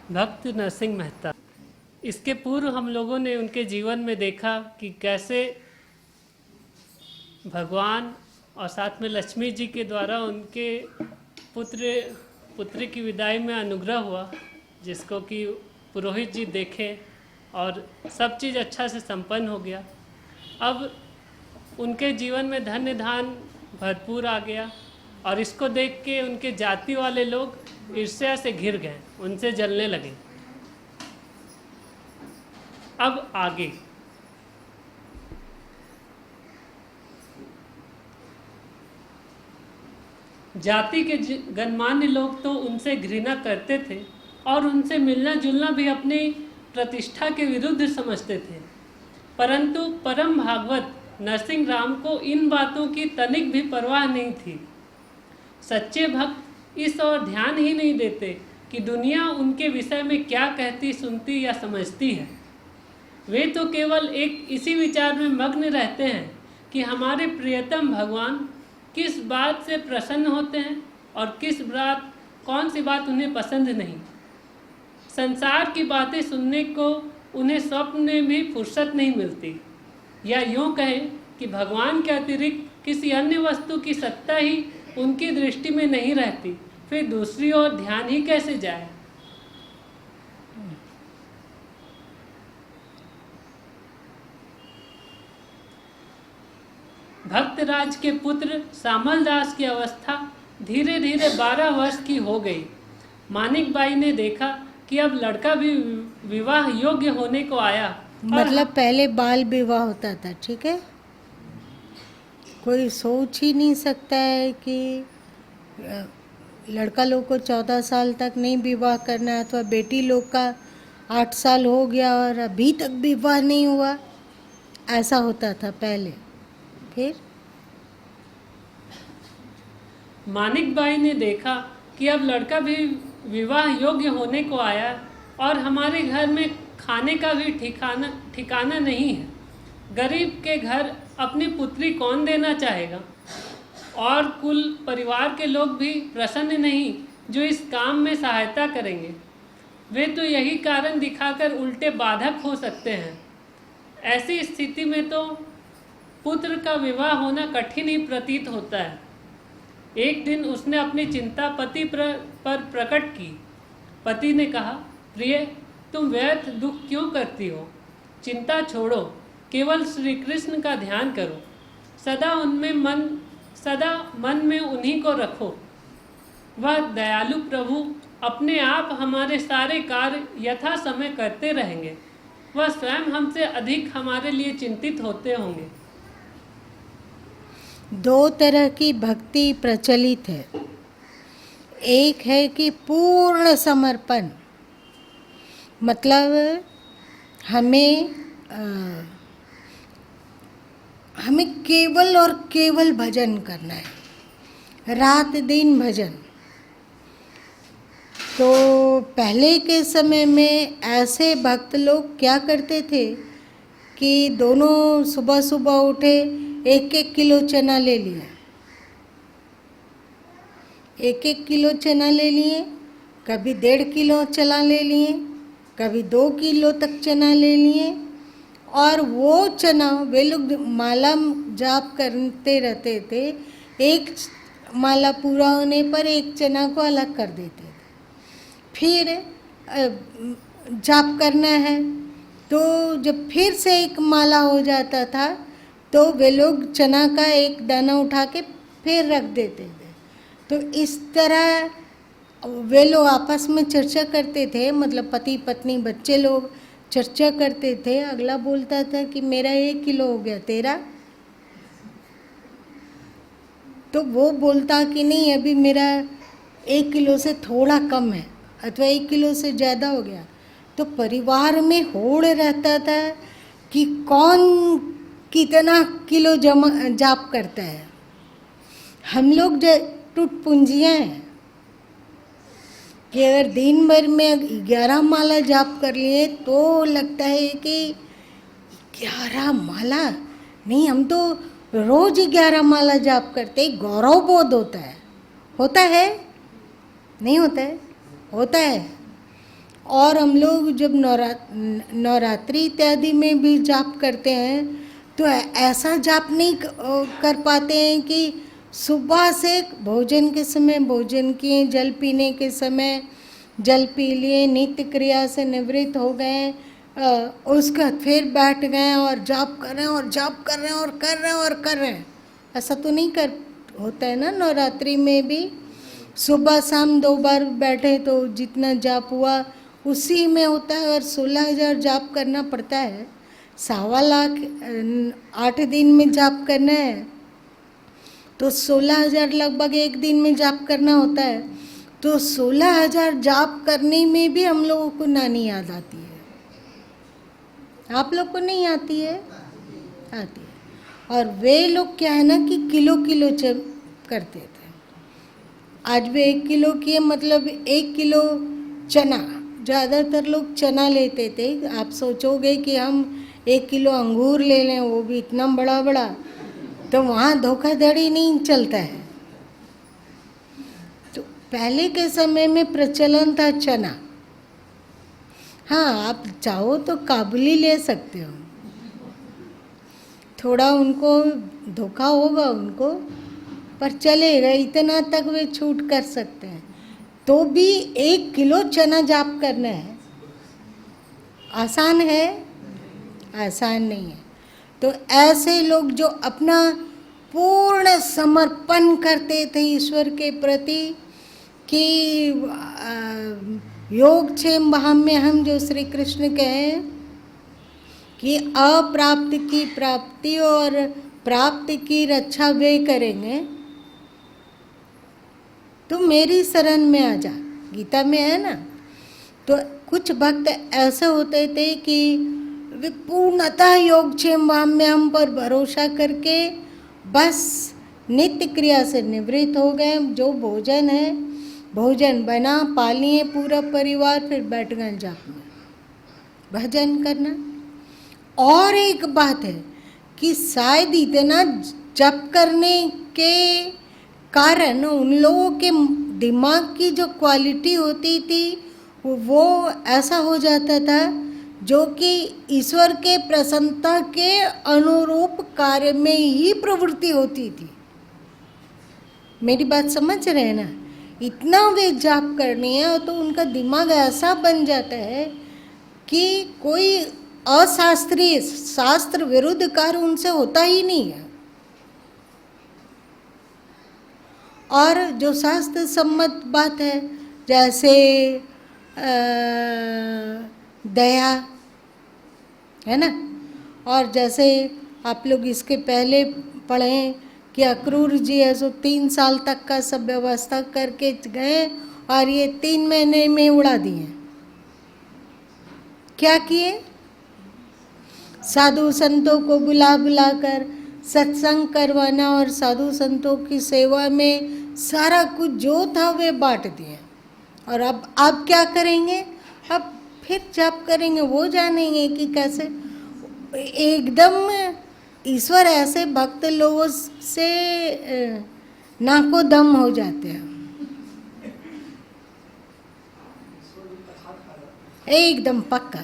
भक्त नरसिंह मेहता। इसके पूर्व हम लोगों ने उनके जीवन में देखा कि कैसे भगवान और साथ में लक्ष्मी जी के द्वारा उनके पुत्री की विदाई में अनुग्रह हुआ, जिसको कि पुरोहित जी देखे और सब चीज़ अच्छा से संपन्न हो गया। अब उनके जीवन में धन्य धान भरपूर आ गया और इसको देख के उनके जाति वाले लोग ईर्ष्या से घिर गए, उनसे जलने लगे। अब आगे जाति के गणमान्य लोग तो उनसे घृणा करते थे और उनसे मिलना जुलना भी अपनी प्रतिष्ठा के विरुद्ध समझते थे, परंतु परम भागवत नरसिंह राम को इन बातों की तनिक भी परवाह नहीं थी। सच्चे भक्त इस ओर ध्यान ही नहीं देते कि दुनिया उनके विषय में क्या कहती, सुनती या समझती है। वे तो केवल एक इसी विचार में मग्न रहते हैं कि हमारे प्रियतम भगवान किस बात से प्रसन्न होते हैं और कौन सी बात उन्हें पसंद नहीं। संसार की बातें सुनने को उन्हें स्वप्न में भी फुर्सत नहीं मिलती, या यूँ कहें कि भगवान के अतिरिक्त किसी अन्य वस्तु की सत्ता ही उनकी दृष्टि में नहीं रहती, फिर दूसरी ओर ध्यान ही कैसे जाए। भक्तराज के पुत्र श्यामल दास की अवस्था धीरे धीरे 12 वर्ष की हो गई। मानिक बाई ने देखा कि अब लड़का भी विवाह योग्य होने को आया। मतलब पहले बाल विवाह होता था, ठीक है। कोई सोच ही नहीं सकता है कि लड़का लोग को 14 साल तक नहीं विवाह करना है, अथवा बेटी लोग का 8 साल हो गया और अभी तक विवाह नहीं हुआ, ऐसा होता था पहले। फिर मानिक बाई ने देखा कि अब लड़का भी विवाह योग्य होने को आया और हमारे घर में खाने का भी ठिकाना नहीं है। गरीब के घर अपनी पुत्री कौन देना चाहेगा, और कुल परिवार के लोग भी प्रसन्न नहीं जो इस काम में सहायता करेंगे। वे तो यही कारण दिखाकर उल्टे बाधक हो सकते हैं। ऐसी स्थिति में तो पुत्र का विवाह होना कठिन ही प्रतीत होता है। एक दिन उसने अपनी चिंता पति पर प्रकट की। पति ने कहा, प्रिय, तुम व्यर्थ दुख क्यों करती हो? चिंता छोड़ो, केवल श्री कृष्ण का ध्यान करो, सदा मन में उन्हीं को रखो। वह दयालु प्रभु अपने आप हमारे सारे कार्य यथा समय करते रहेंगे। वह स्वयं हमसे अधिक हमारे लिए चिंतित होते होंगे। 2 तरह की भक्ति प्रचलित है। एक है कि पूर्ण समर्पण, मतलब हमें केवल और केवल भजन करना है, रात दिन भजन। तो पहले के समय में ऐसे भक्त लोग क्या करते थे कि दोनों सुबह सुबह उठे, 1-1 किलो चना ले लिया, 1-1 किलो चना ले लिए, कभी 1.5 किलो चना ले लिए, कभी 2 किलो तक चना ले लिए, और वो चना वे लोग माला जाप करते रहते थे। एक माला पूरा होने पर एक चना को अलग कर देते थे। फिर जाप करना है तो जब फिर से एक माला हो जाता था तो वे लोग चना का एक दाना उठा के फिर रख देते थे। तो इस तरह वे लोग आपस में चर्चा करते थे, मतलब पति पत्नी बच्चे लोग चर्चा करते थे। अगला बोलता था कि मेरा 1 किलो हो गया, तेरा? तो वो बोलता कि नहीं, अभी मेरा 1 किलो से थोड़ा कम है, अथवा 1 किलो से ज़्यादा हो गया। तो परिवार में होड़ रहता था कि कौन कितना किलो जाप करता है। हम लोग टूटपुंजियाँ हैं कि अगर दिन भर में 11 माला जाप कर लिए तो लगता है कि 11 माला नहीं, हम तो रोज 11 माला जाप करते, गौरव बोध होता है। नहीं होता है? होता है। और हम लोग जब नवरात्रि इत्यादि में भी जाप करते हैं तो ऐसा जाप नहीं कर पाते हैं कि सुबह से भोजन के समय भोजन किए, जल पीने के समय जल पी लिए, नित्य क्रिया से निवृत्त हो गए, उसके बाद फिर बैठ गए और जाप कर रहे हैं और जाप कर रहे हैं और कर रहे हैं और कर रहे हैं। ऐसा तो नहीं कर होता है ना। नवरात्रि में भी सुबह शाम 2 बार बैठे तो जितना जाप हुआ उसी में होता है। और 16,000 जाप करना पड़ता है, 1.25 लाख 8 दिन में जाप करना है तो 16,000 लगभग एक दिन में जाप करना होता है। तो 16,000 जाप करने में भी हम लोगों को नानी याद आती है। आप लोग को नहीं आती है? आती है। और वे लोग क्या है ना कि किलो किलो करते थे। आज वे 1 किलो किए, मतलब 1 किलो चना, ज़्यादातर लोग चना लेते थे। आप सोचोगे कि हम 1 किलो अंगूर ले लें, वो भी इतना बड़ा बड़ा, तो वहाँ धोखाधड़ी नहीं चलता है। तो पहले के समय में प्रचलन था चना। हाँ, आप चाहो तो काबुली ले सकते हो, थोड़ा उनको धोखा होगा उनको, पर चलेगा, इतना तक वे छूट कर सकते हैं। तो भी 1 किलो चना जाप करना है, आसान है? आसान नहीं है। तो ऐसे लोग जो अपना पूर्ण समर्पण करते थे ईश्वर के प्रति कि योगक्षेम में हम जो श्री कृष्ण कहें कि अप्राप्त की प्राप्ति और प्राप्त की रक्षा वे करेंगे, तो मेरी शरण में आ जा, गीता में है ना। तो कुछ भक्त ऐसे होते थे कि वे पूर्णतः योगक्षेम में हम पर भरोसा करके बस नित्य क्रिया से निवृत्त हो गए। जो भोजन है, भोजन बना, पालिए पूरा परिवार, फिर बैठ गए जाप में भजन करना। और एक बात है कि शायद इतना जप करने के कारण उन लोगों के दिमाग की जो क्वालिटी होती थी वो ऐसा हो जाता था जो कि ईश्वर के प्रसन्नता के अनुरूप कार्य में ही प्रवृत्ति होती थी। मेरी बात समझ रहे हैं ना? इतना वे जाप करनी है तो उनका दिमाग ऐसा बन जाता है कि कोई अशास्त्रीय शास्त्र विरुद्ध कार्य उनसे होता ही नहीं है। और जो शास्त्र सम्मत बात है, जैसे दया है ना, और जैसे आप लोग इसके पहले पढ़ें कि अक्रूर जी है सो 3 साल तक का सब व्यवस्था करके गए और ये 3 महीने में उड़ा दिए। क्या किए? साधु संतों को बुला बुलाकर सत्संग करवाना और साधु संतों की सेवा में सारा कुछ जो था वे बांट दिए। और अब क्या करेंगे? अब फिर जप करेंगे, वो जानेंगे कि कैसे। एकदम ईश्वर ऐसे भक्त लोगों से नाको दम हो जाते हैं, एकदम पक्का।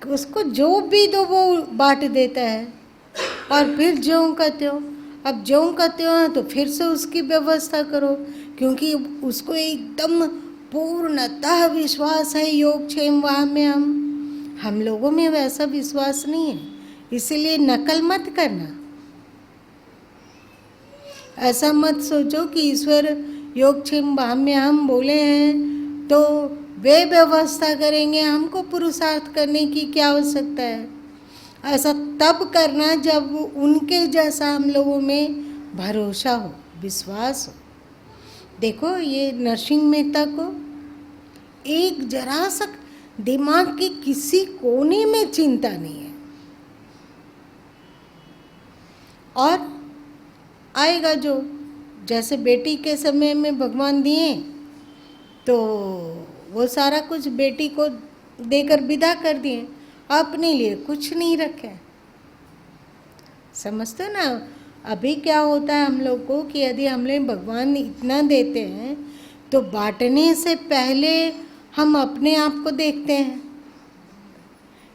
उसको जो भी दो वो बांट देता है और फिर ज्यों का त्यों। अब ज्यों का त्यों है तो फिर से उसकी व्यवस्था करो, क्योंकि उसको एकदम पूर्णतः विश्वास है योगक्षेम में। हम लोगों में वैसा विश्वास नहीं है, इसीलिए नकल मत करना। ऐसा मत सोचो कि ईश्वर योगक्षेम में हम बोले हैं तो वे व्यवस्था करेंगे, हमको पुरुषार्थ करने की क्या आवश्यकता है। ऐसा तब करना जब उनके जैसा हम लोगों में भरोसा हो, विश्वास हो। देखो ये नरसिंह मेहता को एक जरा सा दिमाग के किसी कोने में चिंता नहीं है, और आएगा जो जैसे बेटी के समय में भगवान दिए तो वो सारा कुछ बेटी को देकर विदा कर दिए, अपने लिए कुछ नहीं रखे। समझते ना? अभी क्या होता है हम लोग को कि यदि हमने भगवान इतना देते हैं तो बांटने से पहले हम अपने आप को देखते हैं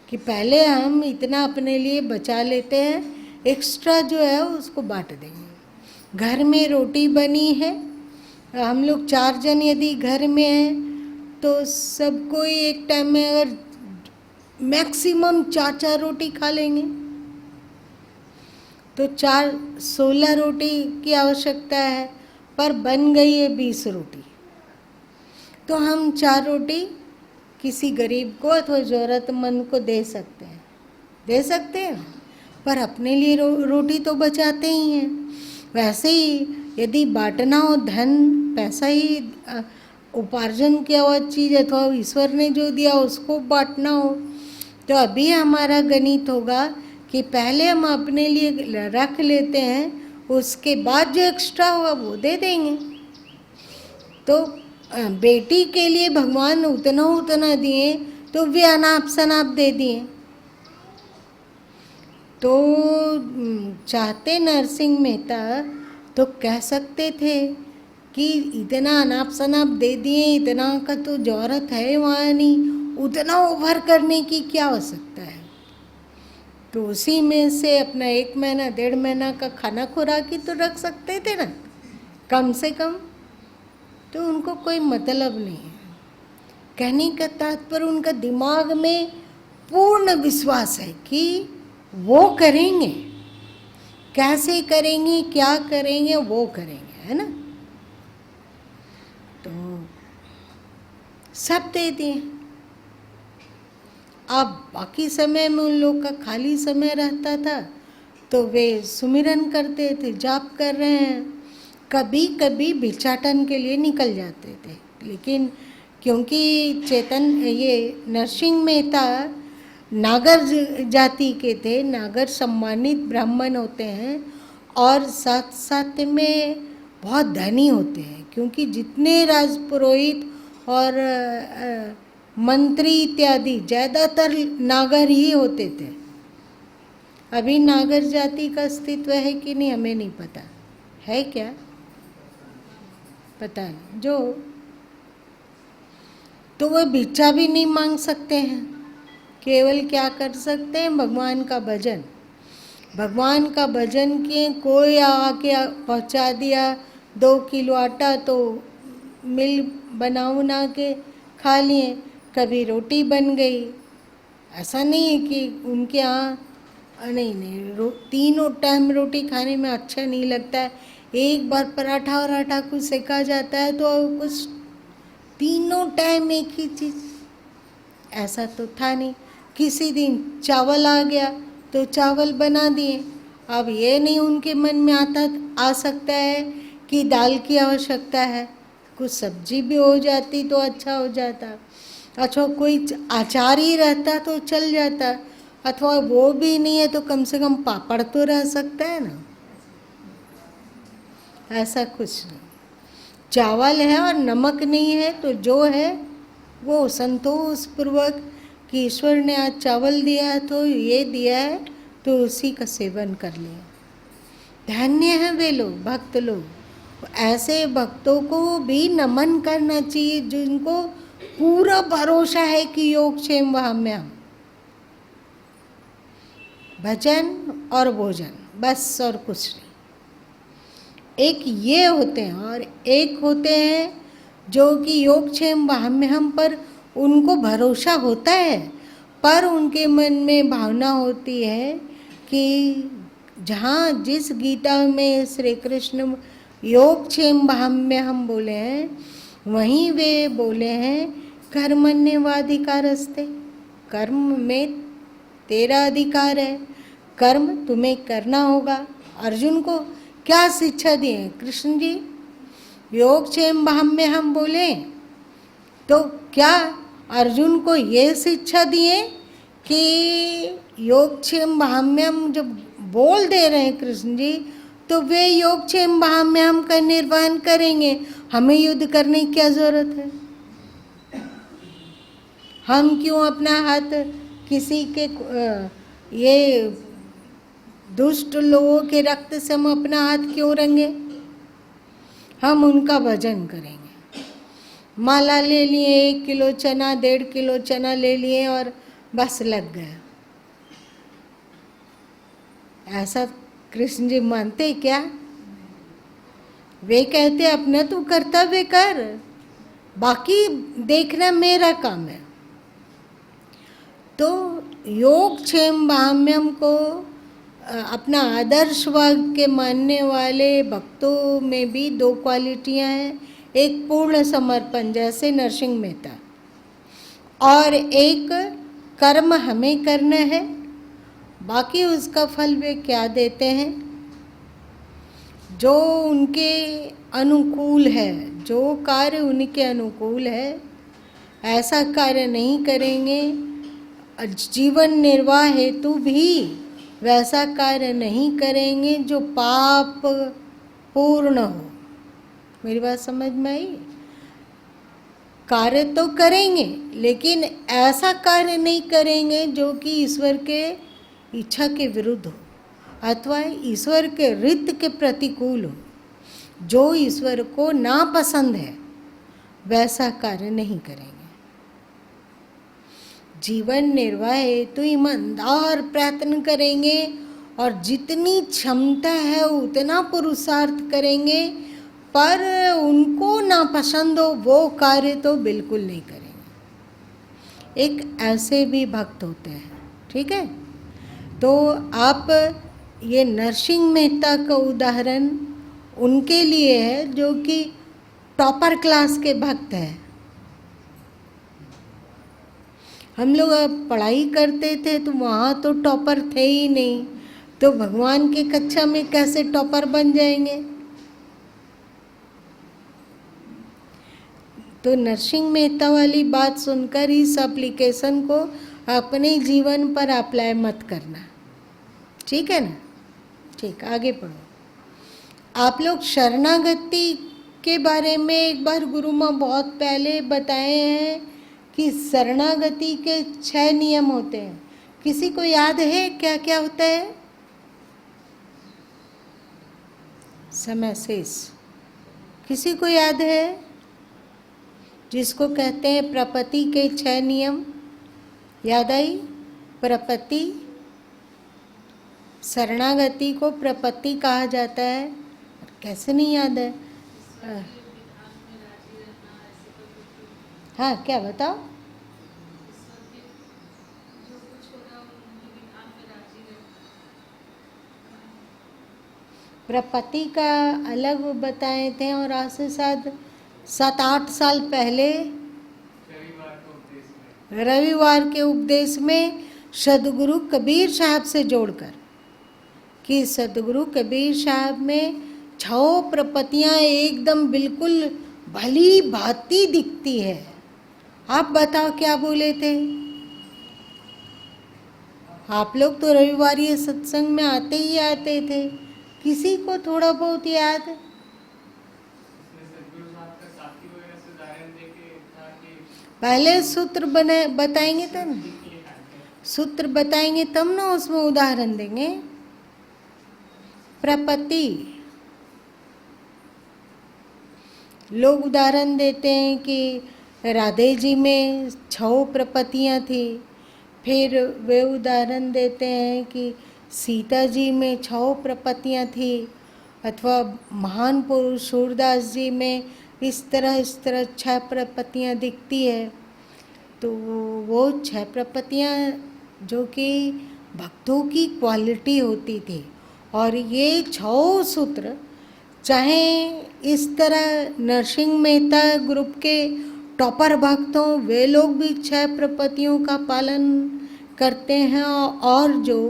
कि पहले हम इतना अपने लिए बचा लेते हैं, एक्स्ट्रा जो है उसको बांट देंगे। घर में रोटी बनी है, हम लोग 4 जन यदि घर में हैं तो सबको एक टाइम में अगर मैक्सिमम 4 रोटी खा लेंगे तो 16 रोटी की आवश्यकता है, पर बन गई है 20 रोटी, तो हम 4 रोटी किसी गरीब को अथवा ज़रूरतमंद को दे सकते हैं, पर अपने लिए रोटी तो बचाते ही हैं। वैसे ही यदि बांटना हो, धन पैसा ही उपार्जन किया हुआ चीज़ अथवा ईश्वर ने जो दिया उसको बांटना हो, तो अभी हमारा गणित होगा कि पहले हम अपने लिए रख लेते हैं, उसके बाद जो एक्स्ट्रा होगा वो दे देंगे। तो बेटी के लिए भगवान उतना दिए तो वे अनाप शनाप दे दिए। तो चाहते नरसिंह मेहता तो कह सकते थे कि इतना अनाप शनाप दे दिए, इतना का तो जरूरत है वहाँ नहीं, उतना ओवर करने की क्या आवश्यकता है। तो उसी में से अपना 1 महीना 1.5 महीना का खाना खुराक ही तो रख सकते थे ना, कम से कम। तो उनको कोई मतलब नहीं है। कहने का तात्पर्य उनका दिमाग में पूर्ण विश्वास है कि वो करेंगे, कैसे करेंगे, क्या करेंगे, वो करेंगे, है ना। तो सब दे दिए। अब बाकी समय में उन लोग का खाली समय रहता था तो वे सुमिरन करते थे, जाप कर रहे हैं, कभी कभी भिक्षाटन के लिए निकल जाते थे। लेकिन क्योंकि ये नरसिंह मेहता नागर जाति के थे, नागर सम्मानित ब्राह्मण होते हैं और साथ साथ में बहुत धनी होते हैं, क्योंकि जितने राजपुरोहित और मंत्री इत्यादि ज़्यादातर नागर ही होते थे। अभी नागर जाति का अस्तित्व है कि नहीं हमें नहीं पता, है क्या पता नहीं। जो तो वह भिक्षा भी नहीं मांग सकते हैं, केवल क्या कर सकते हैं, भगवान का भजन। भगवान का भजन किए, कोई आके पहुंचा दिया 2 किलो आटा तो मिल बना के खा लिए, कभी रोटी बन गई। ऐसा नहीं है कि उनके यहाँ नहीं तीनों टाइम रोटी खाने में अच्छा नहीं लगता है, एक बार पराठा और आटा कुछ सेका जाता है तो कुछ तीनों टाइम एक ही चीज़, ऐसा तो था नहीं। किसी दिन चावल आ गया तो चावल बना दिए। अब ये नहीं उनके मन में आ सकता है कि दाल की आवश्यकता है, कुछ सब्जी भी हो जाती तो अच्छा हो जाता। अच्छा कोई अचार ही रहता तो चल जाता, अथवा वो भी नहीं है तो कम से कम पापड़ तो रह सकता है ना। ऐसा कुछ नहीं, चावल है और नमक नहीं है तो जो है वो संतोष पूर्वक कि ईश्वर ने आज चावल दिया है तो ये दिया है तो उसी का सेवन कर लिया। धन्य है वे लोग, भक्त लोग। ऐसे भक्तों को भी नमन करना चाहिए जिनको पूरा भरोसा है कि योगक्षेम वहाम्यहम्, भजन और भोजन, बस और कुछ नहीं। एक ये होते हैं और एक होते हैं जो कि योगक्षेम वहाम्यहम् पर उनको भरोसा होता है, पर उनके मन में भावना होती है कि जहाँ जिस गीता में श्री कृष्ण योगक्षेम वहाम्यहम् बोले हैं, वहीं वे बोले हैं कर्मण्येवाधिकारस्ते, कर्म में तेरा अधिकार है, कर्म तुम्हें करना होगा। अर्जुन को क्या शिक्षा दिए कृष्ण जी, योगक्षेम वहाम्यहम् बोले तो क्या अर्जुन को ये शिक्षा दिए कि योगक्षेम वहाम्यहम् जब बोल दे रहे हैं कृष्ण जी तो वे योगक्षेम वहाम्यहम् का निर्वहन करेंगे, हमें युद्ध करने की क्या जरूरत है। हम क्यों अपना हाथ किसी के ये दुष्ट लोगों के रक्त से हम अपना हाथ क्यों रंगे, हम उनका भजन करेंगे। माला ले लिए, 1 किलो चना, 1.5 किलो चना ले लिए और बस लग गया। ऐसा कृष्ण जी मानते क्या? वे कहते अपना तू कर्तव्य कर, बाकी देखना मेरा काम है। तो योगक्षेम बाह्यम को अपना आदर्श वाक्य मानने वाले भक्तों में भी 2 क्वालिटियां हैं। एक पूर्ण समर्पण जैसे नरसिंह मेहता, और एक कर्म हमें करना है, बाकी उसका फल वे क्या देते हैं, जो उनके अनुकूल है, जो कार्य उनके अनुकूल है ऐसा कार्य नहीं करेंगे। जीवन निर्वाह हेतु भी वैसा कार्य नहीं करेंगे जो पाप पूर्ण हो। मेरी बात समझ में आई? कार्य तो करेंगे लेकिन ऐसा कार्य नहीं करेंगे जो कि ईश्वर के इच्छा के विरुद्ध हो अथवा ईश्वर के रित के प्रतिकूल हो। जो ईश्वर को नापसंद है वैसा कार्य नहीं करेंगे। जीवन निर्वाह हेतु ईमानदार प्रयत्न करेंगे और जितनी क्षमता है उतना पुरुषार्थ करेंगे, पर उनको नापसंद हो वो कार्य तो बिल्कुल नहीं करेंगे। एक ऐसे भी भक्त होते हैं, ठीक है। तो आप ये नरसिंह मेहता का उदाहरण उनके लिए है जो कि टॉपर क्लास के भक्त हैं। हम लोग पढ़ाई करते थे तो वहाँ तो टॉपर थे ही नहीं, तो भगवान की कक्षा में कैसे टॉपर बन जाएंगे। तो नरसिंह मेहता वाली बात सुनकर इस एप्लीकेशन को अपने जीवन पर अप्लाई मत करना, ठीक है ना। ठीक, आगे पढ़ो। आप लोग शरणागति के बारे में एक बार गुरु माँ बहुत पहले बताए हैं कि शरणागति के 6 नियम होते हैं। किसी को याद है क्या क्या होता है? समय शेष किसी को याद है? जिसको कहते हैं प्रपत्ति के 6 नियम, याद आई? प्रपत्ति, शरणागति को प्रपत्ति कहा जाता है। कैसे नहीं याद है? हाँ, क्या बताओ? प्रपत्ति का अलग बताए थे, और आज से शायद 7-8 साल पहले रविवार के उपदेश में सदगुरु कबीर साहब से जोड़कर कि सदगुरु कबीर साहब में 6 प्रपत्तियाँ एकदम बिल्कुल भली भांति दिखती है। आप बताओ क्या बोले थे? आप लोग तो रविवार ये सत्संग में आते ही आते थे, किसी को थोड़ा बहुत याद? पहले सूत्र बताएंगे तब ना, सूत्र बताएंगे तब ना उसमें उदाहरण देंगे। प्रपत्ति लोग उदाहरण देते हैं कि राधे जी में 6 प्रपत्तियाँ थी, फिर वे उदाहरण देते हैं कि सीता जी में 6 प्रपत्तियाँ थी, अथवा महान पुरुष सूरदास जी में इस तरह 6 प्रपत्तियाँ दिखती है। तो वो 6 प्रपत्तियाँ जो कि भक्तों की क्वालिटी होती थी, और ये 6 सूत्र चाहे इस तरह नरसिंह मेहता ग्रुप के टॉपर भक्त हों, वे लोग भी 6 प्रपत्तियों का पालन करते हैं, और जो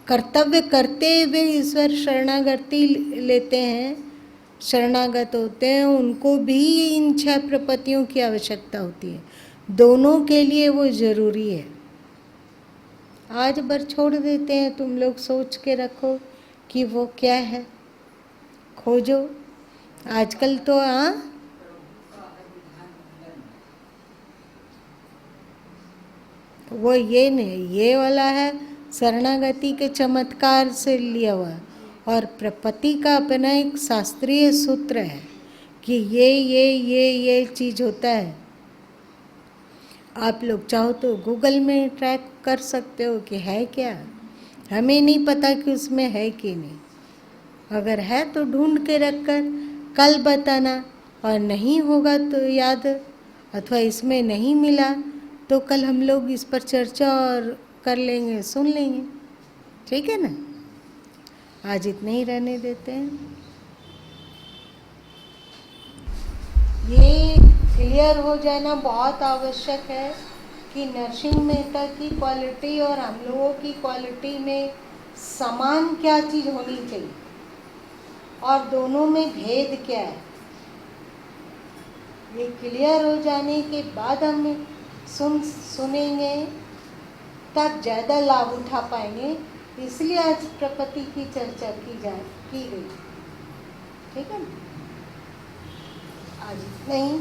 कर्तव्य करते हुए ईश्वर शरणागति लेते हैं, शरणागत होते हैं, उनको भी इन 6 प्रपत्तियों की आवश्यकता होती है। दोनों के लिए वो ज़रूरी है। आज भर छोड़ देते हैं, तुम लोग सोच के रखो कि वो क्या है, खोजो। आजकल तो वो ये नहीं, ये वाला है शरणागति के चमत्कार से लिया हुआ, और प्रपत्ति का अपना एक शास्त्रीय सूत्र है कि ये चीज़ होता है। आप लोग चाहो तो गूगल में ट्रैक कर सकते हो कि है क्या। हमें नहीं पता कि उसमें है कि नहीं। अगर है तो ढूंढ के रख कर कल बताना, और नहीं होगा तो याद, अथवा इसमें नहीं मिला तो कल हम लोग इस पर चर्चा और कर लेंगे, सुन लेंगे। ठीक है ना। आज इतने ही रहने देते हैं। ये क्लियर हो जाना बहुत आवश्यक है कि नरसिंह मेहता की क्वालिटी और हम लोगों की क्वालिटी में समान क्या चीज़ होनी चाहिए और दोनों में भेद क्या है। ये क्लियर हो जाने के बाद हम सुनेंगे, तब ज़्यादा लाभ उठा पाएंगे। इसलिए आज प्रकृति की चर्चा की गई। ठीक है ना। आज इतना ही।